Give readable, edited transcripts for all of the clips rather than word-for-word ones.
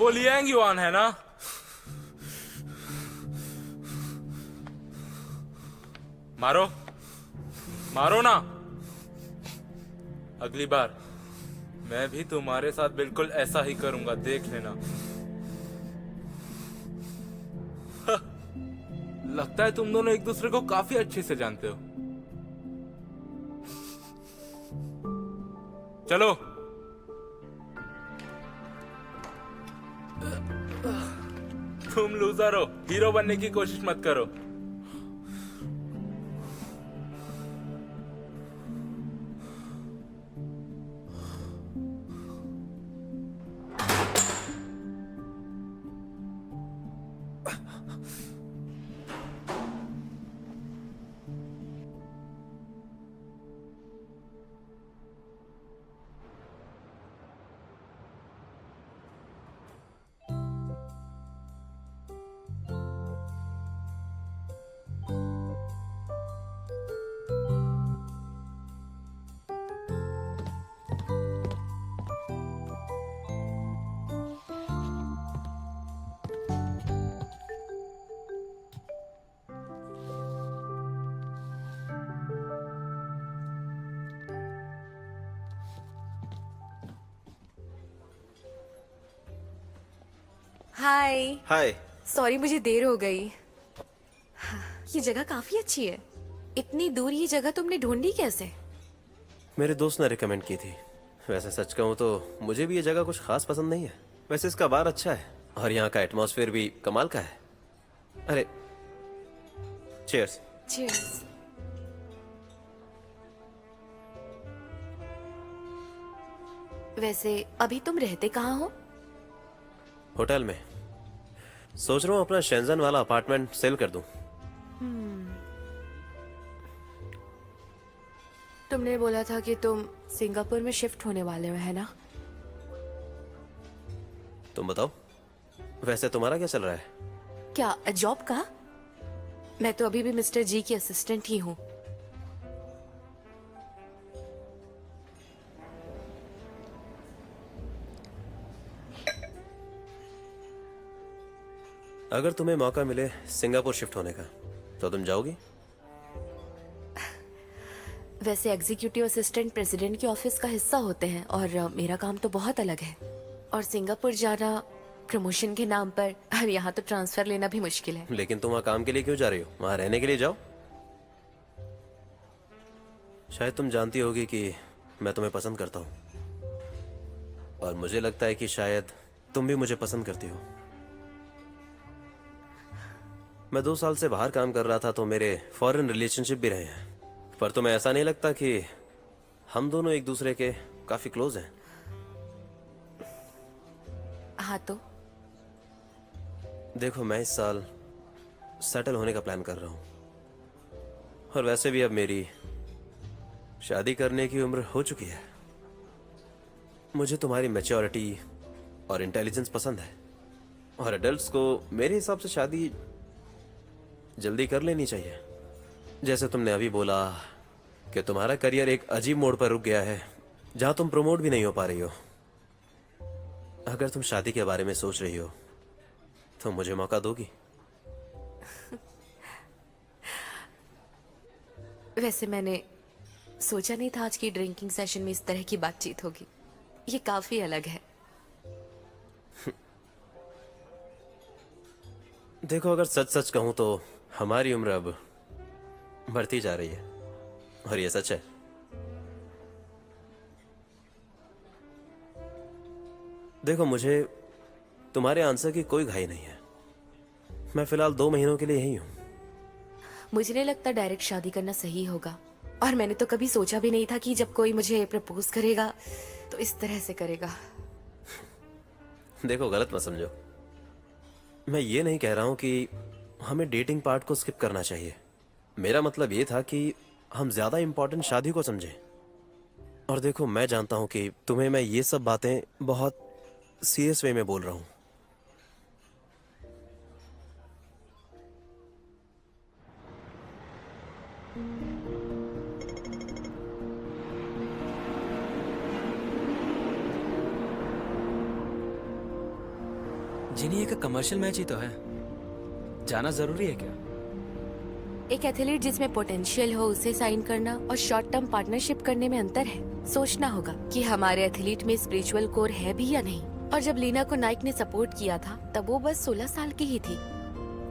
वो Liang yuan है ना? मारो मारो ना। अगली बार मैं भी तुम्हारे साथ बिल्कुल ऐसा ही करूंगा, देख लेना। लगता है तुम दोनों एक दूसरे को काफी अच्छे से जानते हो। चलो। तुम लूजर हो, हीरो बनने की कोशिश मत करो। हाय। हाय। सॉरी मुझे देर हो गई। ये जगह काफी अच्छी है। इतनी दूर ये जगह तुमने ढूंढी कैसे? मेरे दोस्त ने रिकमेंड की थी। वैसे सच कहूँ तो मुझे भी ये जगह कुछ खास पसंद नहीं है। वैसे इसका बार अच्छा है और यहाँ का एटमॉस्फेयर भी कमाल का है। अरे चीयर्स। चीयर्स। वैसे अभी तुम रहते कहाँ हो? होटल में। सोच रहा हूँ अपना शेंजन वाला अपार्टमेंट सेल कर दूं। तुमने बोला था कि तुम सिंगापुर में शिफ्ट होने वाले हो, है ना? तुम बताओ, वैसे तुम्हारा क्या चल रहा है? क्या जॉब का? मैं तो अभी भी मिस्टर जी की असिस्टेंट ही हूँ। अगर तुम्हें मौका मिले सिंगापुर शिफ्ट होने का तो तुम जाओगी? वैसे एग्जीक्यूटिव असिस्टेंट प्रेसिडेंट के ऑफिस का हिस्सा होते हैं और मेरा काम तो बहुत अलग है। और सिंगापुर जाना प्रमोशन के नाम पर, और यहाँ तो ट्रांसफर लेना भी मुश्किल है। लेकिन तुम वहां काम के लिए क्यों जा रही हो? वहां रहने के लिए जाओ। शायद तुम जानती होगी कि मैं तुम्हें पसंद करता हूं और मुझे लगता है कि शायद तुम भी मुझे पसंद करती हो। मैं 2 साल से बाहर काम कर रहा था तो मेरे फॉरेन रिलेशनशिप भी रहे हैं, पर तुम्हें ऐसा नहीं लगता कि हम दोनों एक दूसरे के काफी क्लोज हैं? हाँ तो देखो, मैं इस साल सेटल होने का प्लान कर रहा हूं और वैसे भी अब मेरी शादी करने की उम्र हो चुकी है। मुझे तुम्हारी मैच्योरिटी और इंटेलिजेंस पसंद है और एडल्ट्स को मेरे हिसाब से शादी जल्दी कर लेनी चाहिए। जैसे तुमने अभी बोला कि तुम्हारा करियर एक अजीब मोड़ पर रुक गया है जहां तुम प्रमोट भी नहीं हो पा रही हो। अगर तुम शादी के बारे में सोच रही हो तो मुझे मौका दोगी? वैसे मैंने सोचा नहीं था आज की ड्रिंकिंग सेशन में इस तरह की बातचीत होगी। ये काफी अलग है। देखो, अगर सच सच कहूं तो हमारी उम्र अब बढ़ती जा रही है और ये सच है। देखो, मुझे तुम्हारे आंसर की कोई घाई नहीं है। मैं फिलहाल 2 महीनों के लिए यही हूं। मुझे नहीं लगता डायरेक्ट शादी करना सही होगा, और मैंने तो कभी सोचा भी नहीं था कि जब कोई मुझे प्रपोज करेगा तो इस तरह से करेगा। देखो, गलत मत समझो। मैं ये नहीं कह रहा हूं कि हमें डेटिंग पार्ट को स्किप करना चाहिए। मेरा मतलब ये था कि हम ज्यादा इंपॉर्टेंट शादी को समझें। और देखो, मैं जानता हूं कि तुम्हें मैं ये सब बातें बहुत सीरियस वे में बोल रहा हूं। जिन्हें एक कमर्शियल मैच ही तो है, जाना जरूरी है क्या? एक एथलीट जिसमें पोटेंशियल हो उसे साइन करना और शॉर्ट टर्म पार्टनरशिप करने में अंतर है। सोचना होगा कि हमारे एथलीट में स्पिरिचुअल कोर है भी या नहीं। और जब लीना को नाइक ने सपोर्ट किया था तब वो बस 16 साल की ही थी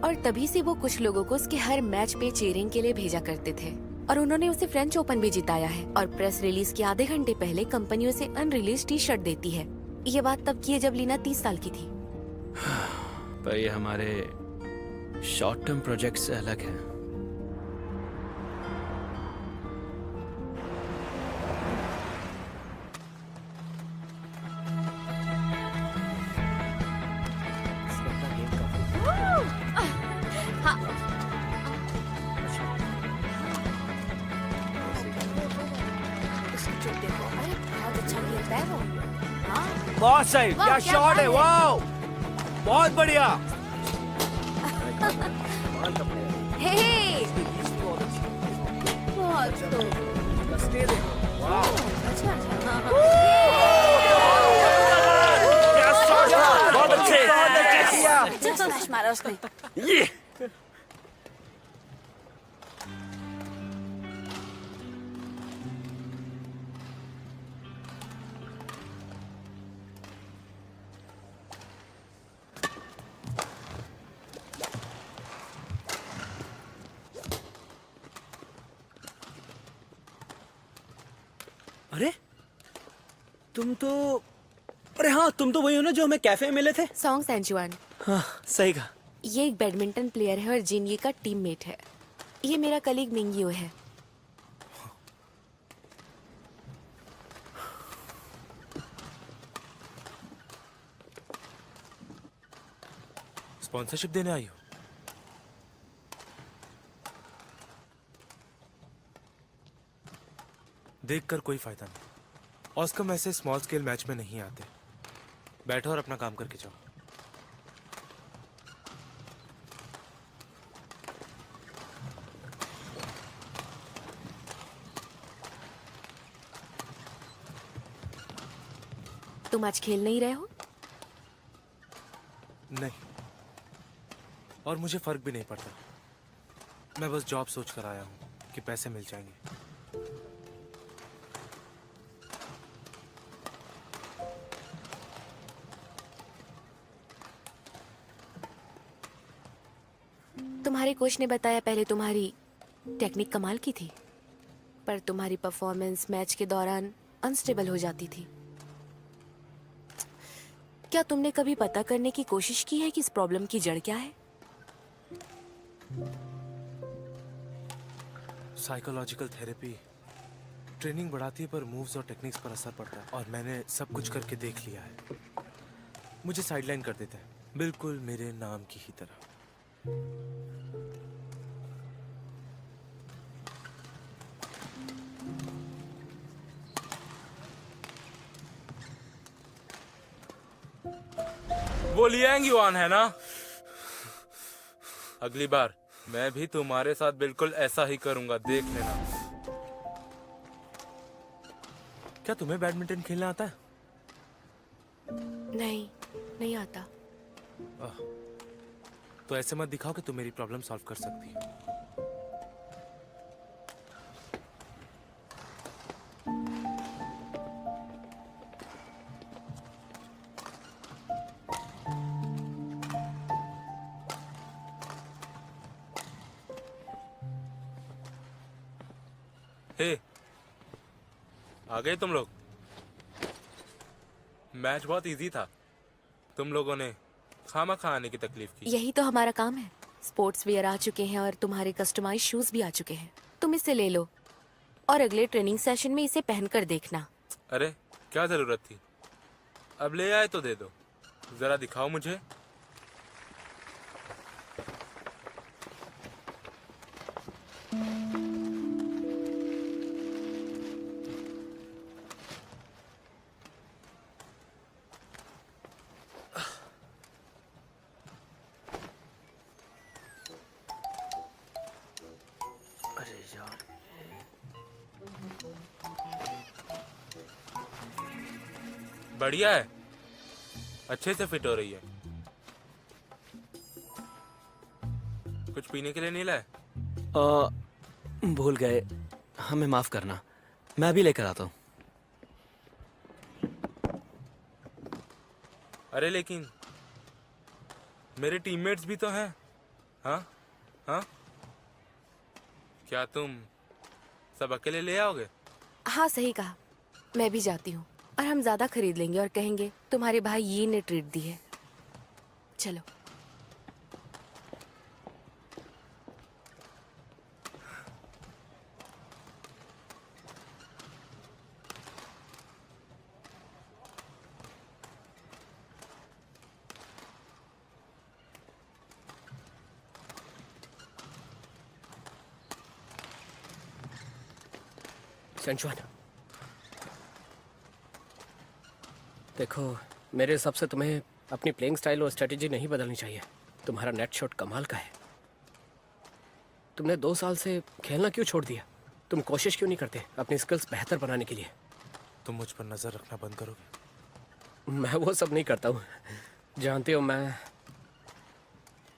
और तभी से वो कुछ लोगों को उसके हर मैच पे चीयरिंग के लिए भेजा करते थे और उन्होंने उसे फ्रेंच ओपन भी जिताया है। और प्रेस रिलीज के आधे घंटे पहले कंपनी उसे अनरिलीज टी शर्ट देती है। ये बात तब की है जब लीना 30 साल की थी। पर ये हमारे शॉर्ट टर्म प्रोजेक्ट से अलग है। बहुत सही, क्या शॉट है, वाओ, बहुत बढ़िया। हे हे, बहुत अच्छा, हाँ, हाँ। क्या शॉट है, बहुत अच्छे, अच्छा स्मैश मारा उसने। ये अरे तुम तो, अरे हाँ, तुम तो वही हो ना जो हमें कैफे में मिले थे। सॉन्ग सेंचुआन। हाँ सही कहा। ये एक बैडमिंटन प्लेयर है और जिन ये का टीममेट है। ये मेरा कलीग मिंगियो है। स्पॉन्सरशिप देने आई हो? देखकर कोई फायदा नहीं। ऑस्कर ऐसे स्मॉल स्केल मैच में नहीं आते। बैठो और अपना काम करके जाओ। तुम आज खेल नहीं रहे हो? नहीं, और मुझे फर्क भी नहीं पड़ता। मैं बस जॉब सोच कर आया हूँ कि पैसे मिल जाएंगे। तुम्हारे कोच ने बताया पहले तुम्हारी टेक्निक कमाल की थी, पर तुम्हारी परफॉर्मेंस मैच के दौरान अनस्टेबल हो जाती थी। क्या तुमने कभी पता करने की कोशिश की है कि इस प्रॉब्लम की जड़ क्या है? साइकोलॉजिकल थेरेपी ट्रेनिंग बढ़ाती है पर मूव्स और टेक्निक्स पर असर पड़ता है, और मैंने सब कुछ करके देख लिया है। मुझे साइडलाइन कर देते हैं, बिल्कुल मेरे नाम की ही तरह। वो लियांग युआन है ना? अगली बार मैं भी तुम्हारे साथ बिल्कुल ऐसा ही करूंगा, देख लेना। क्या तुम्हें बैडमिंटन खेलना आता है? नहीं, नहीं आता। तो ऐसे मत दिखाओ कि तुम मेरी प्रॉब्लम सॉल्व कर सकती हो। हे, आ गए तुम लोग। मैच बहुत इजी था। तुम लोगों ने खामा आने की तकलीफ की। यही तो हमारा काम है। स्पोर्ट्स वियर आ चुके हैं और तुम्हारे कस्टमाइज शूज भी आ चुके हैं। तुम इसे ले लो और अगले ट्रेनिंग सेशन में इसे पहनकर देखना। अरे क्या जरूरत थी? अब ले आए तो दे दो। जरा दिखाओ मुझे। अरे यार, बढ़िया है, अच्छे से फिट हो रही है। कुछ पीने के लिए नहीं लाए? भूल गए, हमें माफ करना, मैं अभी लेकर आता हूँ। अरे लेकिन मेरे टीममेट्स भी तो हैं। हाँ हाँ, क्या तुम सब अकेले ले आओगे? हाँ सही कहा, मैं भी जाती हूँ और हम ज्यादा खरीद लेंगे और कहेंगे तुम्हारे भाई ये ने ट्रीट दी है। चलो। सेंचुआन, देखो मेरे हिसाब से तुम्हें अपनी प्लेइंग स्टाइल और स्ट्रेटेजी नहीं बदलनी चाहिए। तुम्हारा नेट शॉट कमाल का है। तुमने 2 साल से खेलना क्यों छोड़ दिया? तुम कोशिश क्यों नहीं करते अपनी स्किल्स बेहतर बनाने के लिए? तुम मुझ पर नजर रखना बंद करोगे? मैं वो सब नहीं करता हूँ। जानते हो, मैं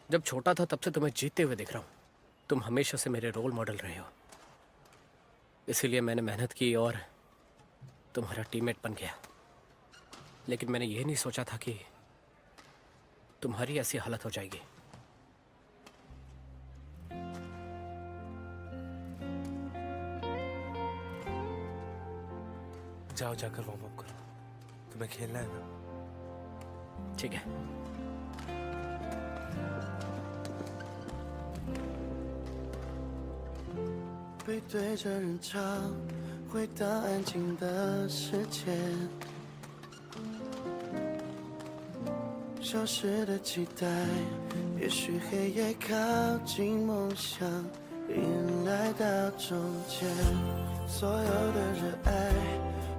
जब छोटा था तब से तुम्हें जीतते हुए दिख रहा हूँ। तुम हमेशा से मेरे रोल मॉडल रहे हो, इसीलिए मैंने मेहनत की और तुम्हारा टीममेट बन गया। लेकिन मैंने ये नहीं सोचा था कि तुम्हारी ऐसी हालत हो जाएगी। जाओ, जाकर वार्म अप करो। तुम्हें खेलना है ना? ठीक है।背对着人潮，回到安静的世界，消失的期待，也许黑夜靠近梦想，迎来到终结。所有的热爱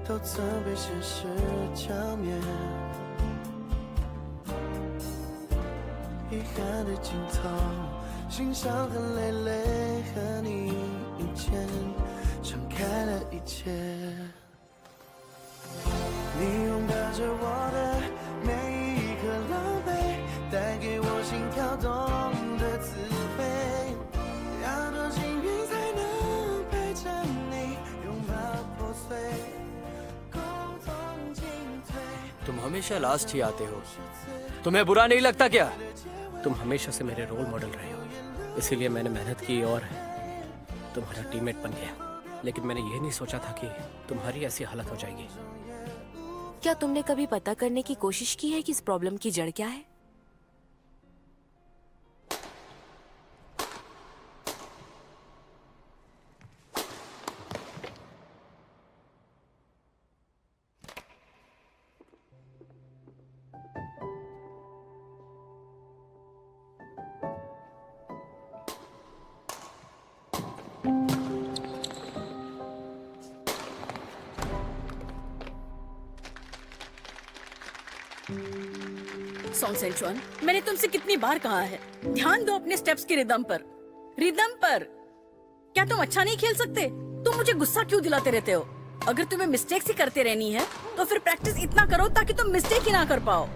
都曾被现实浇灭，遗憾的尽头，心伤痕累累，和你遇见，敞开了一切。你拥抱着我的每一颗狼狈，带给我心跳动的慈悲。要多幸运才能陪着你，拥抱破碎，共同进退。 तुम हमेशा लास्ट ही आते हो, तुम्हें बुरा नहीं लगता क्या? तुम हमेशा से मेरे रोल मॉडल रहे हो, इसीलिए मैंने मेहनत की और तुम्हारा टीममेट बन गया। लेकिन मैंने ये नहीं सोचा था कि तुम्हारी ऐसी हालत हो जाएगी। क्या तुमने कभी पता करने की कोशिश की है कि इस प्रॉब्लम की जड़ क्या है? सॉन्ग सेंचुआन, मैंने तुमसे कितनी बार कहा है, ध्यान दो अपने स्टेप्स की रिदम पर। रिदम पर। क्या तुम अच्छा नहीं खेल सकते? तुम मुझे गुस्सा क्यों दिलाते रहते हो? अगर तुम्हें मिस्टेक्स ही करते रहनी है तो फिर प्रैक्टिस इतना करो ताकि तुम मिस्टेक ही ना कर पाओ।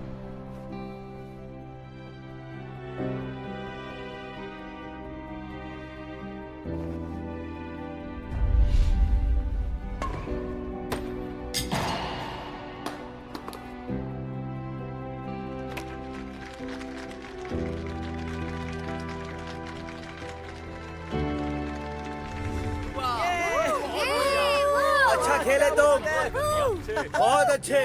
अच्छा खेले तुम, बहुत अच्छे।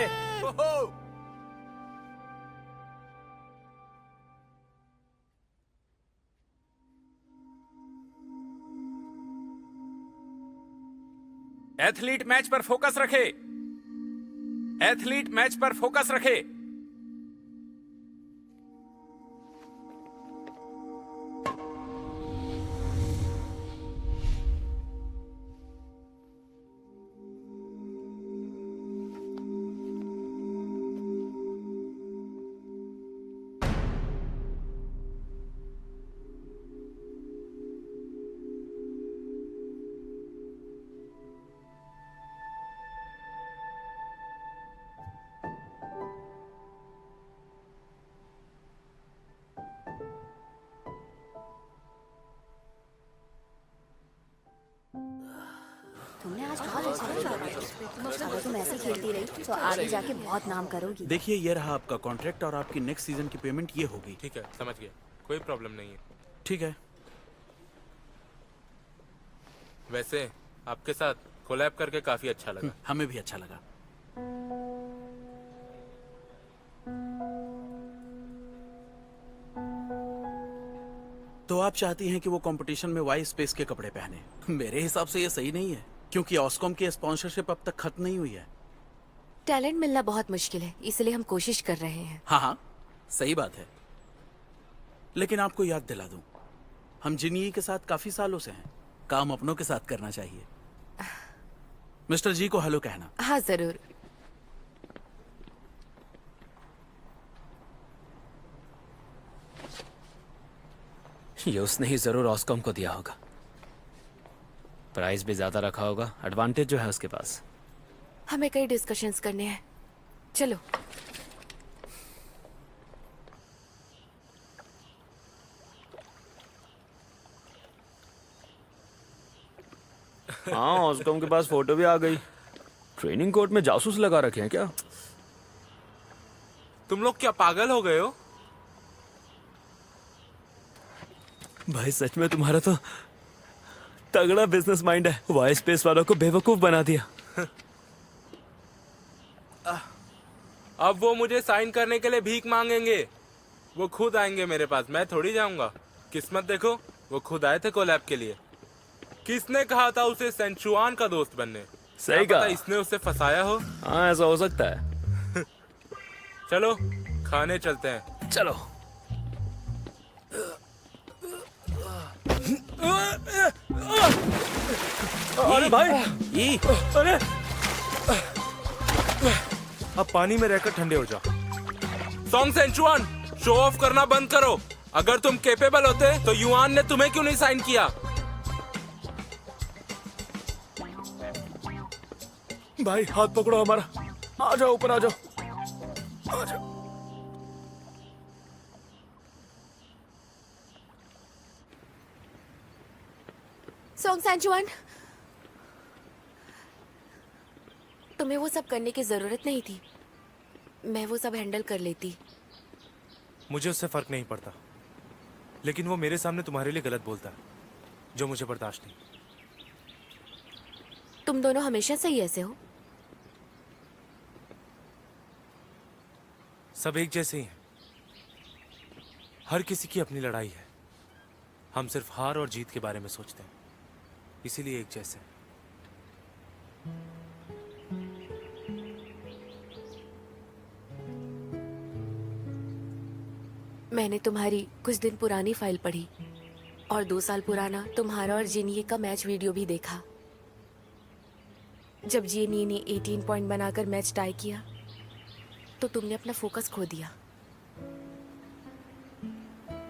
एथलीट मैच पर फोकस रखे। एथलीट मैच पर फोकस रखे। तुमने आज बहुत अच्छा खेला। अगर तुम ऐसे खेलती रही तो आगे जाके बहुत नाम करोगी। देखिए ये रहा आपका कॉन्ट्रैक्ट और आपकी नेक्स्ट सीजन की पेमेंट ये होगी। ठीक है, समझ गया, कोई प्रॉब्लम नहीं है। ठीक है। वैसे आपके साथ कोलैब करके काफी अच्छा लगा। हमें भी अच्छा लगा। तो आप चाहती हैं कि वो कंपटीशन में वाई स्पेस के कपड़े पहने। मेरे हिसाब से ये सही नहीं है, क्योंकि ऑस्कॉम की स्पॉन्सरशिप अब तक खत्म नहीं हुई है। टैलेंट मिलना बहुत मुश्किल है, इसलिए हम कोशिश कर रहे हैं। हाँ हाँ, सही बात है। लेकिन आपको याद दिला दूं, हम जिनी के साथ काफी सालों से हैं। काम अपनों के साथ करना चाहिए। मिस्टर जी को हेलो कहना। हाँ जरूर। ये उसने ही जरूर ऑस्कॉम को दिया होगा। प्राइस भी ज्यादा रखा होगा, एडवांटेज जो है उसके पास। हमें कई डिस्कशंस करने हैं, चलो। हाँ, ऑस्कॉम के पास फोटो भी आ गई। ट्रेनिंग कोर्ट में जासूस लगा रखे हैं क्या? तुम लोग क्या पागल हो गए हो? भाई सच में तुम्हारा तो तगड़ा बिजनेस माइंड है। वाई स्पेस वालों को बेवकूफ बना दिया। अब वो मुझे साइन करने के लिए भीख मांगेंगे। वो खुद आएंगे मेरे पास, मैं थोड़ी जाऊंगा। किस्मत देखो, वो खुद आए थे कोलैब के लिए। किसने कहा था उसे सेंचुआन का दोस्त बनने? सही क्या कहा। पता इसने उसे फंसाया हो। हाँ, ऐसा हो सकता है। चलो खाने चलते हैं। चलो। अरे भाई, अरे अब पानी में रहकर ठंडे हो जाओ। सॉन्ग सेंचुआन, शो ऑफ करना बंद करो। अगर तुम कैपेबल होते तो युआन ने तुम्हें क्यों नहीं साइन किया? भाई हाथ पकड़ो हमारा। आ जाओ ऊपर, आ जाओ, आ जाओ। सॉन्ग सैंचुआन, तुम्हें वो सब करने की जरूरत नहीं थी। मैं वो सब हैंडल कर लेती। मुझे उससे फर्क नहीं पड़ता, लेकिन वो मेरे सामने तुम्हारे लिए गलत बोलता है, जो मुझे बर्दाश्त नहीं। तुम दोनों हमेशा से ही ऐसे हो। सब एक जैसे ही हैं। हर किसी की अपनी लड़ाई है। हम सिर्फ हार और जीत के बारे में सोचते हैं, इसीलिए एक जैसे हैं। मैंने तुम्हारी कुछ दिन पुरानी फाइल पढ़ी और 2 साल पुराना तुम्हारा और जिनिए का मैच वीडियो भी देखा। जब जिनिए ने 18 पॉइंट बनाकर मैच टाई किया तो तुमने अपना फोकस खो दिया।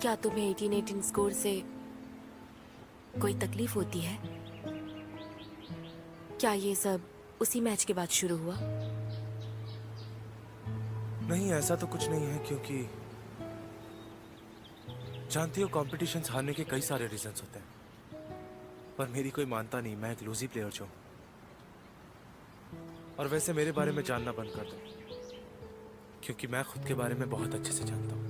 क्या तुम्हें 18-18 स्कोर से कोई तकलीफ होती है? क्या ये सब उसी मैच के बाद शुरू हुआ? नहीं, ऐसा तो कुछ नहीं है, क्योंकि जानती हो कॉम्पिटिशन्स हारने के कई सारे रीजंस होते हैं, पर मेरी कोई मानता नहीं। मैं एक लूजी प्लेयर हूं। और वैसे मेरे बारे में जानना बंद कर दो, क्योंकि मैं खुद के बारे में बहुत अच्छे से जानता हूं।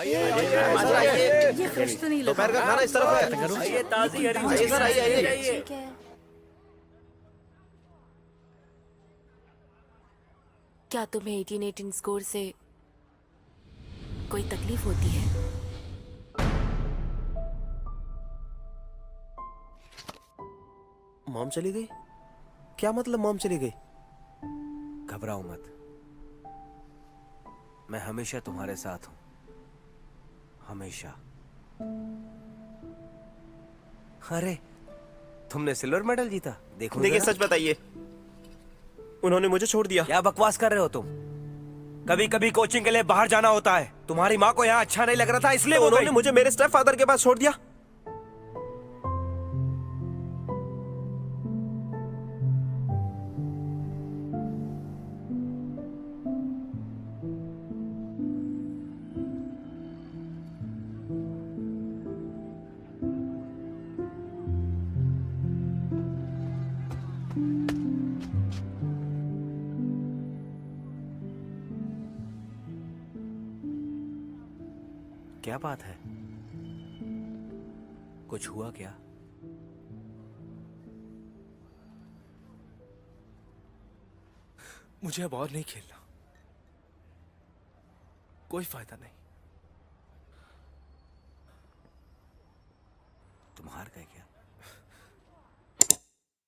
ये फ्रेश तो नहीं लगा। दोपहर का खाना इस तरफ है। आइए, ताज़ी हरी आइए सर, आइए। ठीक है। क्या तुम्हें 18-18 स्कोर से कोई तकलीफ होती है? मॉम चली गई? क्या मतलब मॉम चली गई? घबराओ मत, मैं हमेशा तुम्हारे साथ हूं, हमेशा। अरे तुमने सिल्वर मेडल जीता? देखो देखिए, सच बताइए, उन्होंने मुझे छोड़ दिया। क्या बकवास कर रहे हो तुम? कभी कभी कोचिंग के लिए बाहर जाना होता है। तुम्हारी माँ को यहाँ अच्छा नहीं लग रहा था, इसलिए वो उन्होंने गई। मुझे मेरे स्टेप फादर के पास छोड़ दिया। क्या बात है? कुछ हुआ क्या? मुझे अब और नहीं खेलना, कोई फायदा नहीं। तुम हार गए क्या?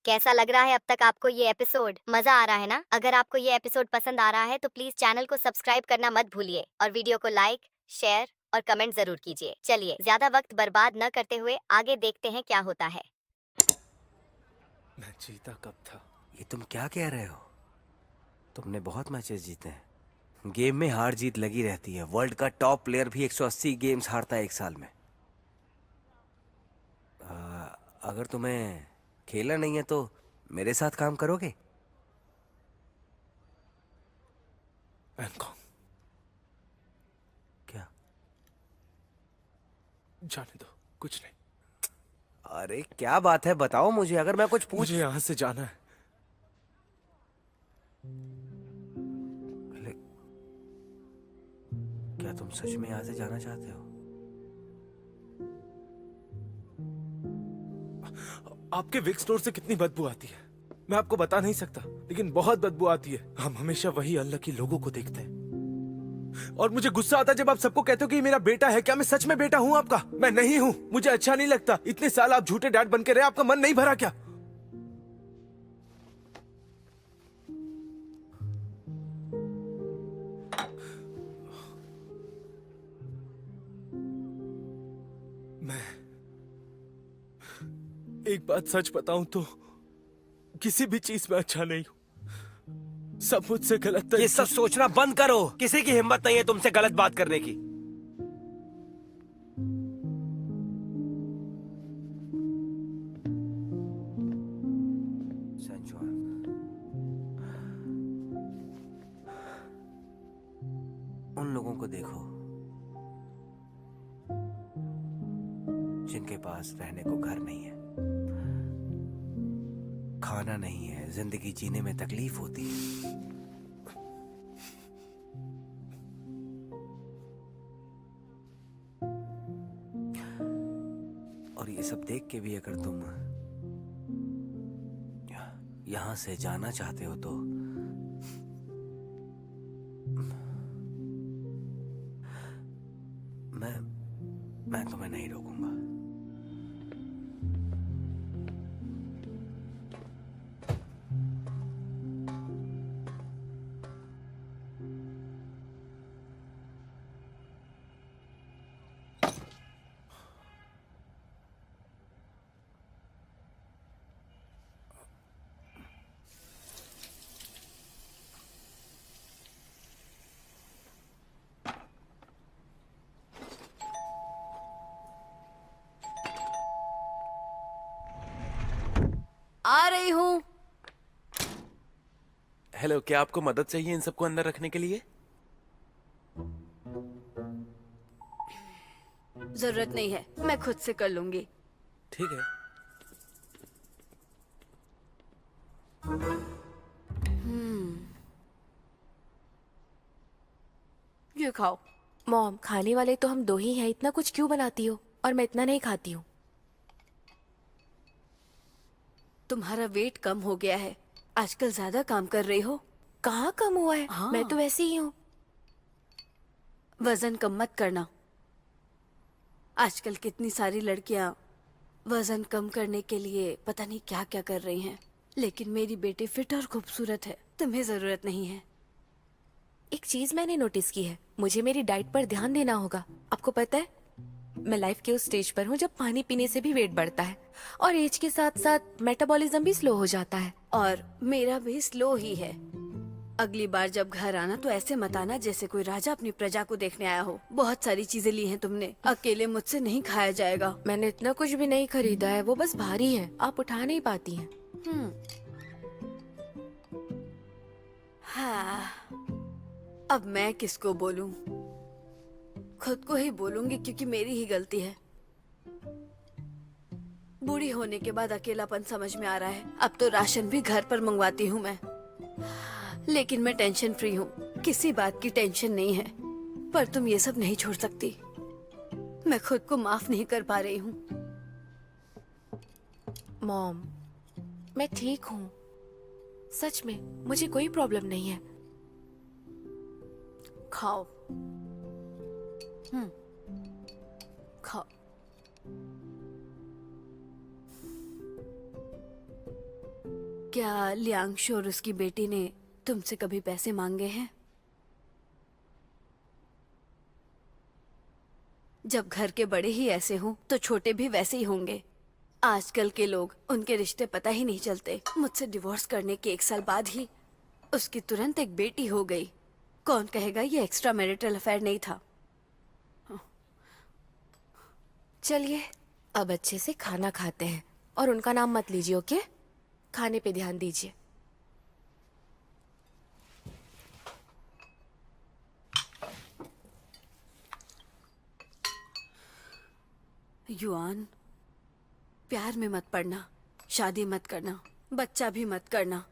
कैसा लग रहा है अब तक आपको ये एपिसोड? मजा आ रहा है ना? अगर आपको ये एपिसोड पसंद आ रहा है तो प्लीज चैनल को सब्सक्राइब करना मत भूलिए और वीडियो को लाइक, शेयर और कमेंट जरूर कीजिए। चलिए ज्यादा वक्त बर्बाद न करते हुए आगे देखते हैं क्या होता है। मैं जीता कब था? ये तुम क्या कह रहे हो? तुमने बहुत मैचेस जीते हैं। गेम में हार जीत लगी रहती है। वर्ल्ड का टॉप प्लेयर भी 180 गेम्स हारता है एक साल में। अगर तुम्हें खेलना नहीं है तो मेरे साथ काम करोगे? बैंकॉक। क्या? जाने दो, कुछ नहीं। अरे क्या बात है, बताओ मुझे। अगर मैं कुछ पूछ... मुझे यहां से जाना है। क्या तुम सच में यहाँ से जाना चाहते हो? आपके विक स्टोर से कितनी बदबू आती है मैं आपको बता नहीं सकता, लेकिन बहुत बदबू आती है। हम हमेशा वही अनलकी लोगों को देखते हैं और मुझे गुस्सा आता है जब आप सबको कहते हो कि ये मेरा बेटा है। क्या मैं सच में बेटा हूं आपका? मैं नहीं हूं। मुझे अच्छा नहीं लगता। इतने साल आप झूठे डैड बन के रहे, आपका मन नहीं भरा क्या? एक बात सच बताऊं तो किसी भी चीज में अच्छा नहीं हूं। सब मुझसे गलत ये सब सोचना बंद करो। किसी की हिम्मत नहीं है तुमसे गलत बात करने की। उन लोगों को देखो जिनके पास रहने को घर नहीं है, खाना नहीं है, जिंदगी जीने में तकलीफ होती है। और ये सब देख के भी अगर तुम यहां से जाना चाहते हो तो मैं तुम्हें नहीं रोकूंगा। आ रही हूँ। हेलो, क्या आपको मदद चाहिए इन सबको अंदर रखने के लिए? जरूरत नहीं है, मैं खुद से कर लूंगी। ठीक है। ये खाओ। मॉम, खाने वाले तो हम दो ही हैं, इतना कुछ क्यों बनाती हो? और मैं इतना नहीं खाती हूँ। तुम्हारा वेट कम हो गया है, आजकल ज्यादा काम कर रही हो। कहाँ कम हुआ है? हाँ। मैं तो वैसे ही हूँ। वजन कम मत करना। आजकल कितनी सारी लड़कियां वजन कम करने के लिए पता नहीं क्या क्या कर रही हैं, लेकिन मेरी बेटी फिट और खूबसूरत है, तुम्हें जरूरत नहीं है। एक चीज मैंने नोटिस की है, मुझे मेरी डाइट पर ध्यान देना होगा। आपको पता है, मैं लाइफ के उस स्टेज पर हूँ जब पानी पीने से भी वेट बढ़ता है और एज के साथ साथ मेटाबॉलिज्म भी स्लो हो जाता है। और मेरा भी स्लो ही है। अगली बार जब घर आना तो ऐसे मत आना जैसे कोई राजा अपनी प्रजा को देखने आया हो। बहुत सारी चीजें ली हैं तुमने, अकेले मुझसे नहीं खाया जाएगा। मैंने इतना कुछ भी नहीं खरीदा है, वो बस भारी है, आप उठा नहीं पाती हैं। हाँ, अब मैं किसको बोलूं? खुद को ही बोलूंगी क्योंकि मेरी ही गलती है। बूढ़ी होने के बाद अकेलापन समझ में आ रहा है। अब तो राशन भी घर पर मंगवाती हूँ मैं, लेकिन मैं टेंशन फ्री हूँ, किसी बात की टेंशन नहीं है। पर तुम ये सब नहीं छोड़ सकती। मैं खुद को माफ नहीं कर पा रही हूँ। मॉम, मैं ठीक हूँ। सच में मुझे कोई प्रॉब्लम नहीं है। खाओ। खाओ। क्या लियांशु और उसकी बेटी ने तुमसे कभी पैसे मांगे हैं? जब घर के बड़े ही ऐसे हों तो छोटे भी वैसे ही होंगे। आजकल के लोग, उनके रिश्ते पता ही नहीं चलते। मुझसे डिवोर्स करने के 1 साल बाद ही उसकी तुरंत एक बेटी हो गई। कौन कहेगा ये एक्स्ट्रा मैरिटल अफेयर नहीं था। चलिए अब अच्छे से खाना खाते हैं और उनका नाम मत लीजिए, ओके? खाने पे ध्यान दीजिए। युआन, प्यार में मत पड़ना, शादी मत करना, बच्चा भी मत करना।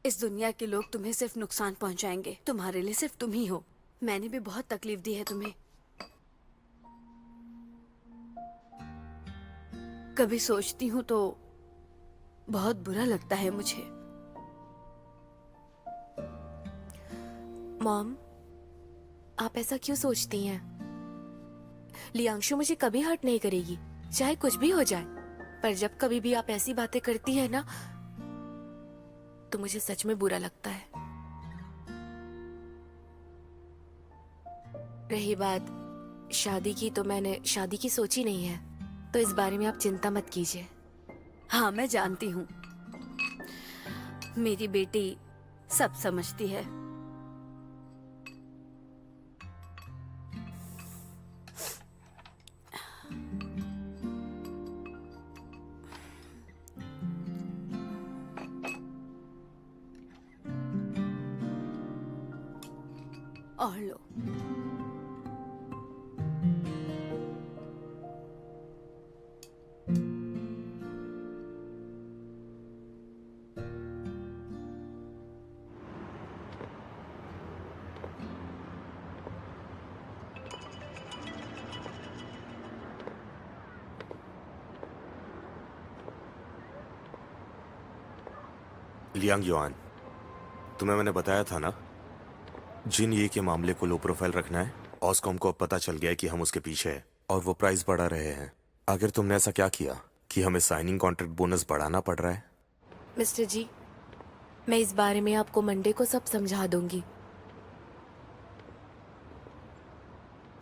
इस दुनिया के लोग तुम्हें सिर्फ नुकसान पहुंचाएंगे। तुम्हारे लिए सिर्फ तुम ही हो। मैंने भी बहुत तकलीफ दी है तुम्हें। कभी सोचती हूँ तो बहुत बुरा लगता है मुझे। मॉम, आप ऐसा क्यों सोचती हैं? लियांशु मुझे कभी हर्ट नहीं करेगी, चाहे कुछ भी हो जाए। पर जब कभी भी आप ऐसी बातें करती हैं ना, तो मुझे सच में बुरा लगता है। रही बात शादी की, तो मैंने शादी की सोची नहीं है, तो इस बारे में आप चिंता मत कीजिए। हाँ, मैं जानती हूँ। मेरी बेटी सब समझती है। और लो। लियांग युआन, तुम्हें मैंने बताया था ना, जिन ये के मामले को लो प्रोफाइल रखना है। ऑस्कॉम को अब पता चल गया है कि हम उसके पीछे हैं और वो प्राइस बढ़ा रहे हैं। आखिर तुमने ऐसा क्या किया कि हमें साइनिंग कॉन्ट्रैक्ट बोनस बढ़ाना पड़ रहा है? मिस्टर जी, मैं इस बारे में आपको मंडे को सब समझा दूंगी।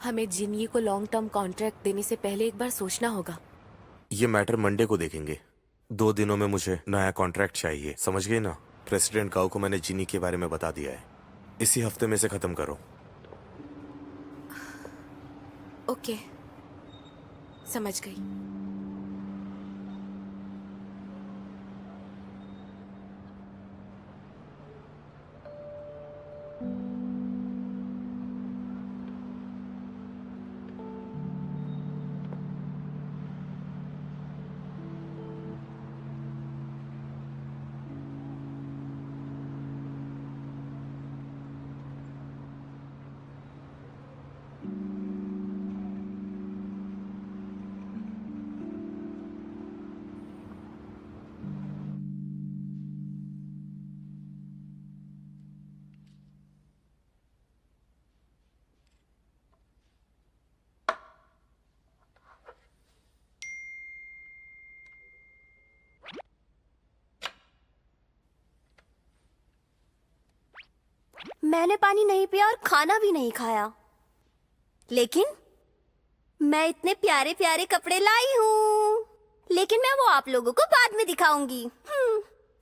हमें जिन्ही को लॉन्ग टर्म कॉन्ट्रैक्ट देने से पहले एक बार सोचना होगा। ये मैटर मंडे को देखेंगे। 2 दिनों में मुझे नया कॉन्ट्रैक्ट चाहिए, समझ गए ना? प्रेसिडेंट गाओ को मैंने जिनी के बारे में बता दिया है। इसी हफ्ते में से खत्म करो। ओके, समझ गई। मैंने पानी नहीं पिया और खाना भी नहीं खाया, लेकिन मैं इतने प्यारे प्यारे कपड़े लाई हूँ। लेकिन मैं वो आप लोगों को बाद में दिखाऊंगी।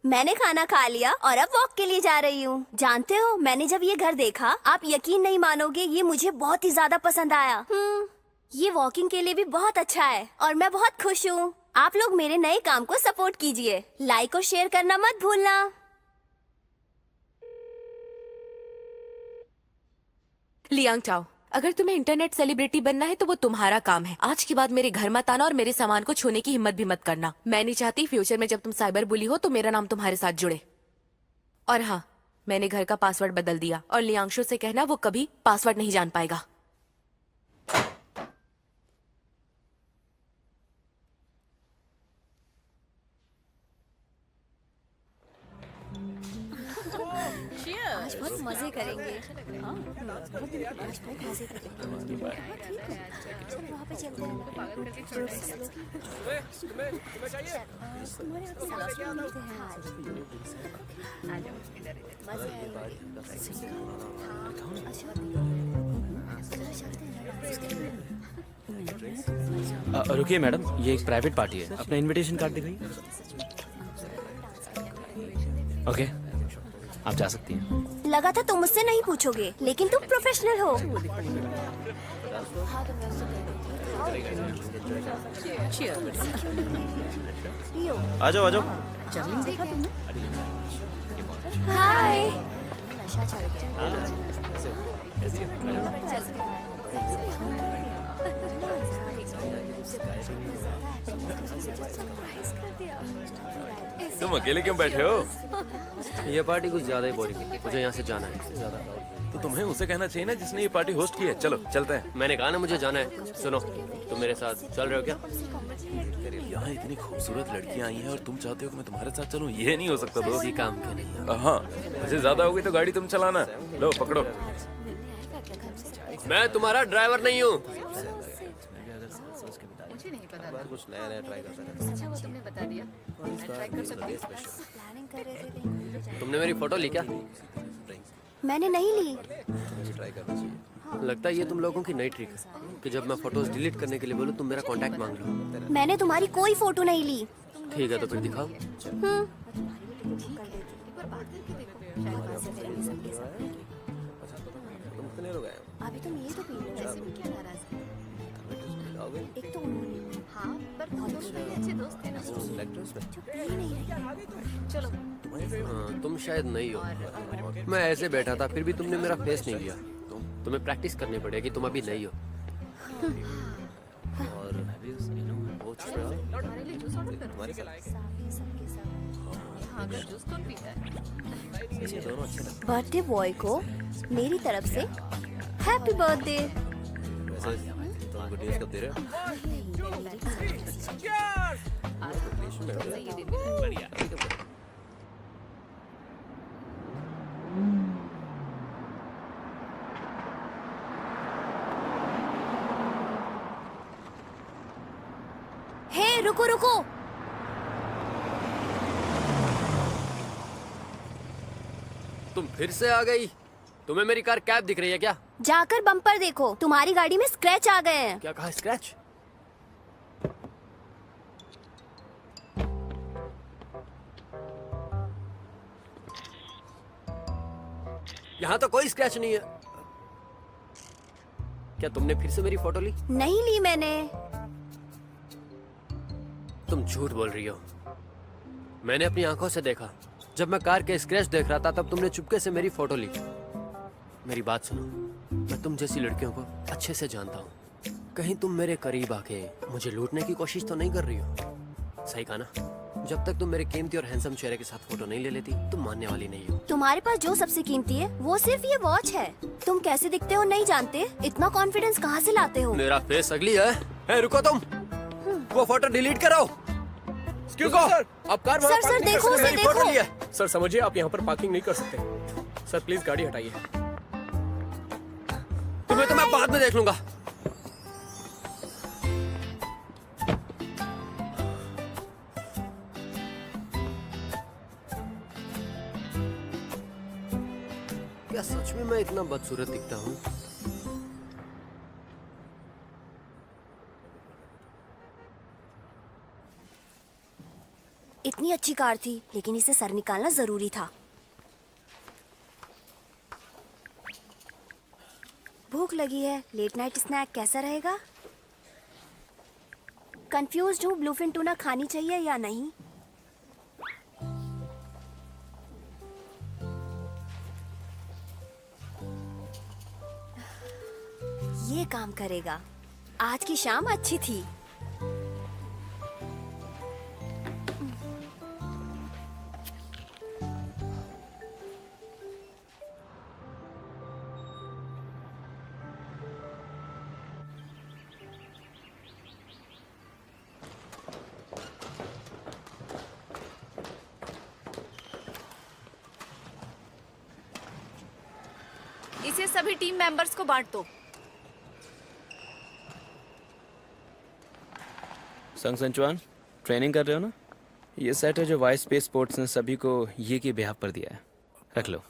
मैंने खाना खा लिया और अब वॉक के लिए जा रही हूँ। जानते हो, मैंने जब ये घर देखा, आप यकीन नहीं मानोगे, ये मुझे बहुत ही ज्यादा पसंद आया। ये वॉकिंग के लिए भी बहुत अच्छा है और मैं बहुत खुश हूँ। आप लोग मेरे नए काम को सपोर्ट कीजिए। लाइक और शेयर करना मत भूलना। लियांग चाओ, अगर तुम्हें इंटरनेट सेलिब्रिटी बनना है तो वो तुम्हारा काम है। आज के बाद मेरे घर मत आना और मेरे सामान को छूने की हिम्मत भी मत करना। मैं नहीं चाहती फ्यूचर में जब तुम साइबर बुली हो तो मेरा नाम तुम्हारे साथ जुड़े। और हाँ, मैंने घर का पासवर्ड बदल दिया और लियांशु से कहना वो कभी पासवर्ड नहीं जान पाएगा। आज बहुत मजे करेंगे। हाँ, आज बहुत मजे करेंगे। हाँ, ठीक है। चलो वहाँ पे चलते हैं। तुम्हारे साथ में मिलते हैं आज। मजे आएंगे। हाँ, अच्छा। चलो चलते हैं। रुकिए मैडम, ये एक प्राइवेट पार्टी है, अपना इनविटेशन कार्ड दिखाइए। ओके, आप जा सकती हैं। लगा था तुम मुझसे नहीं पूछोगे, लेकिन तुम प्रोफेशनल हो। आ जाओ आ जाओ। हाय। तुम अकेले क्यों बैठे हो? ये पार्टी कुछ ज्यादा ही बोरिंग है, मुझे यहाँ से जाना है। तो तुम्हें उसे कहना चाहिए ना जिसने ये पार्टी होस्ट की है। चलो चलते हैं। मैंने कहा ना मुझे जाना है। सुनो, तुम मेरे साथ चल रहे हो क्या? यहाँ इतनी खूबसूरत लड़कियाँ आई हैं और तुम चाहते हो कि मैं तुम्हारे साथ चलूं? ये नहीं हो सकता दोस्त। किसी काम के नहीं। हाँ, वैसे ज्यादा होगी तो गाड़ी तुम चलाना। लो पकड़ो। मैं तुम्हारा ड्राइवर नहीं हूँ। कुछ नया नया ट्राई करता रहता। तुमने मेरी फोटो ली क्या? मैंने नहीं ली। ट्राई करना चाहिए। लगता है ये तुम लोगों की नई ट्रिक है कि जब मैं फोटोज डिलीट करने के लिए बोलूँ तुम मेरा कांटेक्ट मांग लो। मैंने तुम्हारी कोई फोटो नहीं ली। ठीक है तो फिर दिखाओ। अभी तुम ये तो पी लो। एक तो उन्होंने। हाँ, पर अच्छे दोस्त थे ना। चलो। तुम शायद नहीं हो। मैं ऐसे बैठा था फिर भी तुमने मेरा फेस नहीं लिया। तुम्हें प्रैक्टिस करनी पड़ेगी, तुम अभी नहीं हो। और बर्थडे बॉय को मेरी तरफ से हैप्पी बर्थडे। तुम गुड न्यूज़ कब दे रहे हो? हे रुको रुको। तुम फिर से आ गई। तुम्हें मेरी कार कैब दिख रही है क्या? जाकर बम्पर देखो, तुम्हारी गाड़ी में स्क्रैच आ गए हैं। क्या कहा? स्क्रैच? यहाँ तो कोई स्क्रैच नहीं है। क्या तुमने फिर से मेरी फोटो ली? नहीं ली मैंने। तुम झूठ बोल रही हो। मैंने अपनी आंखों से देखा। जब मैं कार के स्क्रैच देख रहा था तब तुमने चुपके से मेरी फोटो ली। मेरी बात सुनो, मैं तुम जैसी लड़कियों को अच्छे से जानता हूँ। कहीं तुम मेरे करीब आके मुझे लूटने की कोशिश तो नहीं कर रही हो? सही कहा ना? जब तक तुम मेरे कीमती और हैंडसम चेहरे के साथ फोटो नहीं ले लेती तुम मानने वाली नहीं हो। तुम्हारे पास जो सबसे कीमती है वो सिर्फ ये वॉच है। तुम कैसे दिखते हो नहीं जानते, इतना कॉन्फिडेंस कहाँ से लाते हो? मेरा फेस अगली है। रुको तुम, वो फोटो डिलीट कराओ। सर, आप कार सर सर देखो उसे देखो। सर समझिए, आप यहाँ पर पार्किंग नहीं कर सकते। सर प्लीज गाड़ी हटाइए। तुम्हें तो मैं बाद में देख लूंगा। क्या सच में मैं इतना बदसूरत दिखता हूँ? इतनी अच्छी कार थी लेकिन इसे सर निकालना जरूरी था। भूख लगी है, लेट नाइट स्नैक कैसा रहेगा? कंफ्यूज्ड हूँ, ब्लूफिन टूना खानी चाहिए या नहीं। ये काम करेगा। आज की शाम अच्छी थी। सभी टीम मेंबर्स को बांट दो। संग संचवान, ट्रेनिंग कर रहे हो ना? ये सेट है जो वाइस स्पेस स्पोर्ट्स ने सभी को ये के बिहाफ पर दिया है। रख लो।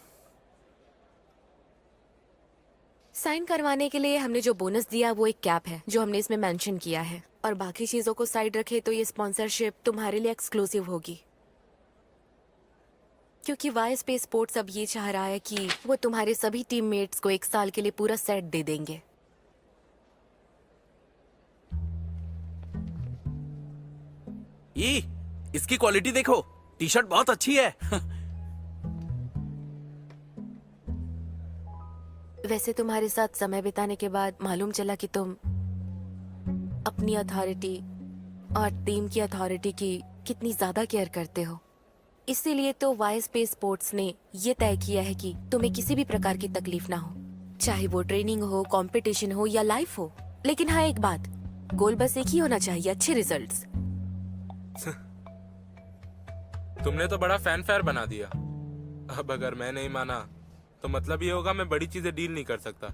साइन करवाने के लिए हमने जो बोनस दिया वो एक कैप है जो हमने इसमें मेंशन किया है, और बाकी चीजों को साइड रखे तो ये स्पॉन्सरशिप तुम्हारे लिए एक्सक्लूसिव होगी, क्योंकि वाई स्पेस स्पोर्ट्स अब ये चाह रहा है कि वो तुम्हारे सभी टीममेट्स को 1 साल के लिए पूरा सेट दे देंगे। इसकी क्वालिटी देखो, टी शर्ट बहुत अच्छी है। वैसे तुम्हारे साथ समय बिताने के बाद मालूम चला कि तुम अपनी अथॉरिटी और टीम की अथॉरिटी की कितनी ज्यादा केयर करते हो। इसीलिए तो वाई स्पेस स्पोर्ट्स ने ये तय किया है कि तुम्हें किसी भी प्रकार की तकलीफ ना हो, चाहे वो ट्रेनिंग हो, कंपटीशन हो या लाइफ हो। लेकिन हाँ, एक बात, गोल बस एक ही होना चाहिए, अच्छे रिजल्ट्स। तुमने तो बड़ा फैनफेयर बना दिया। अब अगर मैं नहीं माना तो मतलब ये होगा मैं बड़ी चीजें डील नहीं कर सकता।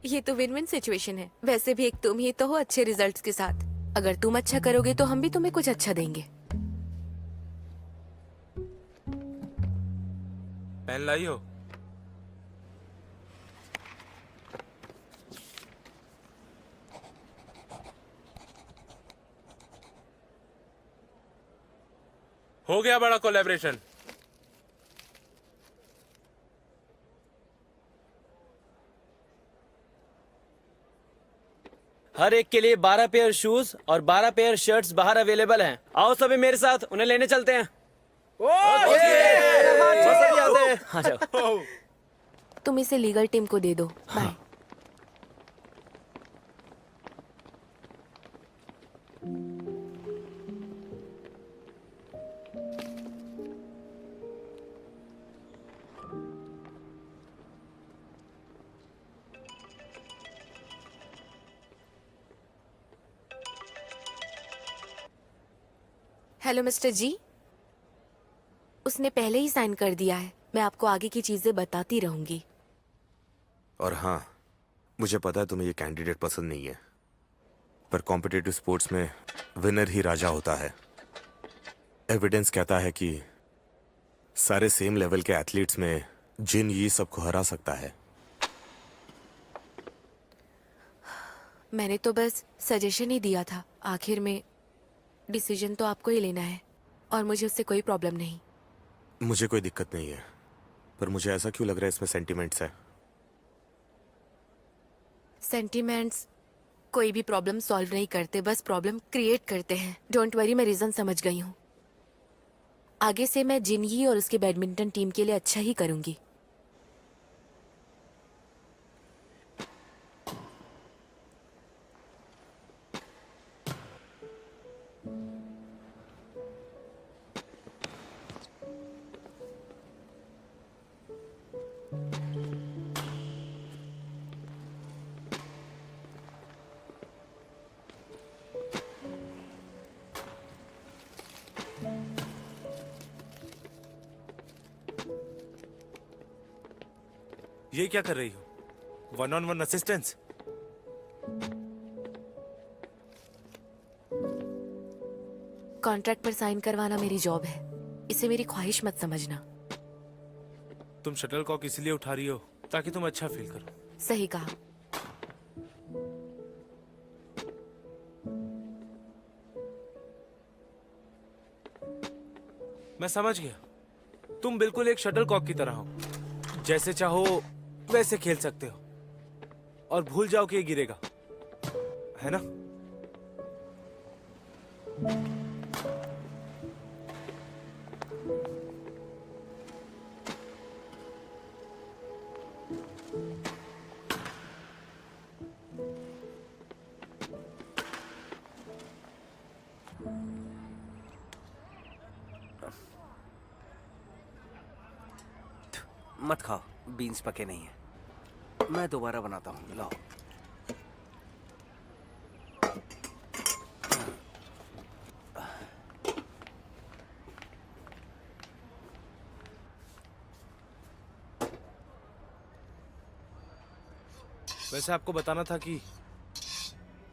ये तो विन विन सिचुएशन है। वैसे भी एक तुम ही तो हो अच्छे रिजल्ट्स के साथ। अगर तुम अच्छा करोगे तो हम भी तुम्हें कुछ अच्छा देंगे। पेन लाई हो? हो गया बड़ा कोलैबोरेशन। हर एक के लिए 12 पेयर शूज और 12 पेयर शर्ट्स बाहर अवेलेबल हैं। आओ सभी मेरे साथ, उन्हें लेने चलते हैं। आ जाओ। तुम इसे लीगल टीम को दे दो। बाय। हेलो मिस्टर जी, उसने पहले ही साइन कर दिया है। मैं आपको आगे की चीजें बताती रहूंगी। और हाँ, मुझे पता है तुम्हें ये कैंडिडेट पसंद नहीं है, पर कॉम्पिटिटिव स्पोर्ट्स में विनर ही राजा होता है। एविडेंस कहता है कि सारे सेम लेवल के एथलीट्स में जिन ये सबको हरा सकता है। मैंने तो बस सजेशन ही दिया था। आखिर में डिसीजन तो आपको ही लेना है, और मुझे उससे कोई प्रॉब्लम नहीं। मुझे कोई दिक्कत नहीं है, पर मुझे ऐसा क्यों लग रहा है इसमें सेंटिमेंट्स है। सेंटिमेंट्स कोई भी प्रॉब्लम सॉल्व नहीं करते, बस प्रॉब्लम क्रिएट करते हैं। डोंट वरी, मैं रीजन समझ गई हूँ। आगे से मैं जिनगी और उसके बैडमिंटन टीम के लिए अच्छा ही करूंगी। ये क्या कर रही हो? 1-on-1 assistance? कॉन्ट्रैक्ट पर साइन करवाना मेरी जॉब है, इसे मेरी ख्वाहिश मत समझना। तुम शटल कॉक इसलिए उठा रही हो ताकि तुम अच्छा फील करो। सही कहा। मैं समझ गया, तुम बिल्कुल एक शटल कॉक की तरह हो। जैसे चाहो वैसे खेल सकते हो और भूल जाओ कि ये गिरेगा, है ना? मत खाओ, बीन्स पके नहीं है। मैं दोबारा बनाता हूँ, लाओ। वैसे आपको बताना था कि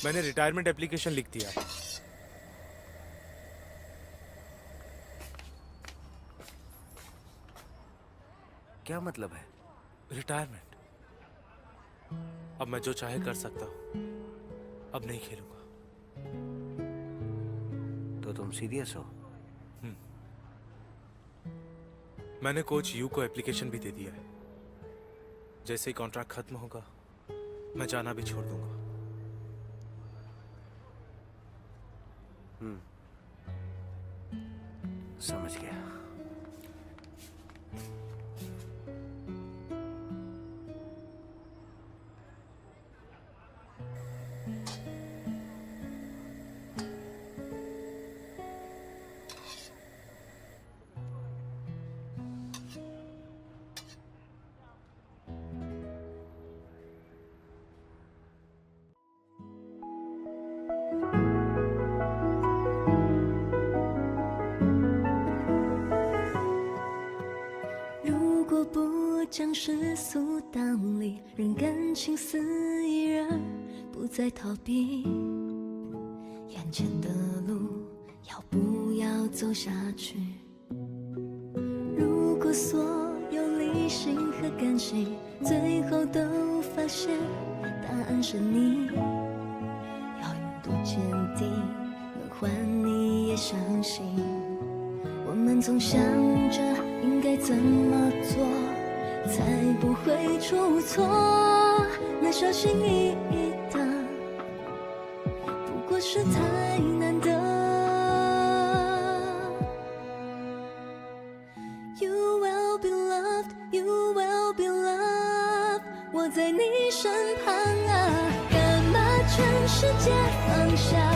मैंने रिटायरमेंट एप्लीकेशन लिख दिया है। क्या मतलब है? रिटायरमेंट। अब मैं जो चाहे कर सकता हूँ, अब नहीं खेलूंगा। तो तुम सीरियस हो? मैंने कोच यू को एप्लीकेशन भी दे दिया है। जैसे ही कॉन्ट्रैक्ट खत्म होगा, मैं जाना भी छोड़ दूंगा। समझ गया।如果不将世俗当理，让感情肆意而不再逃避，眼前的路要不要走下去？如果所有理性和感性最后都发现答案是你，要用多坚定能换你也相信。我们总想着应该怎么做才不会出错，那小心翼翼的不过是太难得。You will be loved, you will be loved， 我在你身旁啊，干嘛全世界放下？